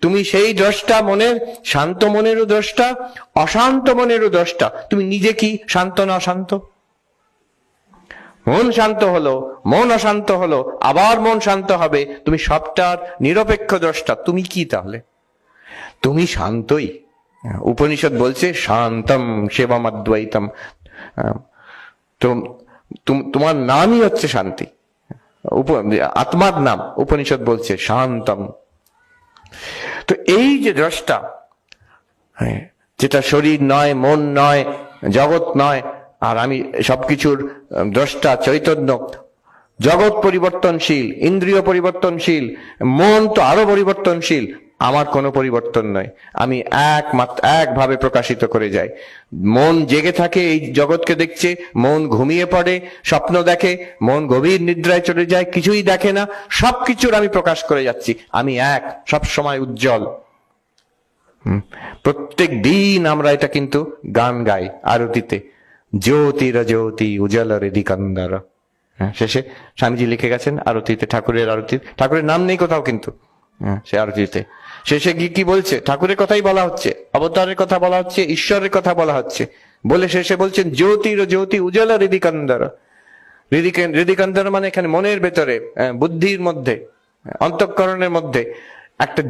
তুমি সেই দ্রষ্টা, মনের শান্ত মনেরও দ্রষ্টা, অশান্ত মনেরও দ্রষ্টা। তুমি নিজে কি শান্ত না অশান্ত? মন শান্ত হলো, মন অশান্ত হলো, আবার মন শান্ত হবে, তুমি সবটার নিরপেক্ষ দ্রষ্টা। তুমি কি তাহলে? তুমি শান্তই। উপনিষদ বলছে শান্তম সেবমদ্বৈতম। তো তোমার নামই হচ্ছে শান্তি, আত্মার নাম। উপনিষদ বলছে শান্তম। তো এই যে দ্রষ্টা, যেটা শরীর নয়, মন নয়, জগৎ নয়, আর আমি সবকিছুর দ্রষ্টা চৈতন্য। জগৎ পরিবর্তনশীল, ইন্দ্রিয় পরিবর্তনশীল, মন তো আরো পরিবর্তনশীল। আমার কোনো পরিবর্তন নয়, আমি একভাবে প্রকাশিত করে যাই। মন জেগে থাকে, এই জগৎকে দেখছে, মন ঘুমিয়ে পড়ে, স্বপ্ন দেখে, মন গভীর নিদ্রায় চলে যায়, কিছুই দেখে না, সবকিছুর আমি প্রকাশ করে যাচ্ছি। আমি এক, সব সময় উজ্জ্বল। প্রত্যেক দিন আমরা এটা কিন্তু গান গাই আরতিতে, জ্যোতির জ্যোতি উজ্জ্বল হৃদিকন্দর। শেষে স্বামীজি লিখে গেছেন আরতিতে, ঠাকুরের আরতি, ঠাকুরের নাম নেই কোথাও, কিন্তু সে আরতিতে শেষে কি বলছে? ঠাকুরের কথাই বলা হচ্ছে, অবতারের কথা বলা হচ্ছে, ঈশ্বরের কথা বলা হচ্ছে, বলে শেষে বলছেন জ্যোতির জ্যোতি উজ্জ্বল হৃদিকন্দর। হৃদিকন্দর মানে এখানে মনের ভেতরে, বুদ্ধির মধ্যে, অন্তঃকরণের মধ্যে একটা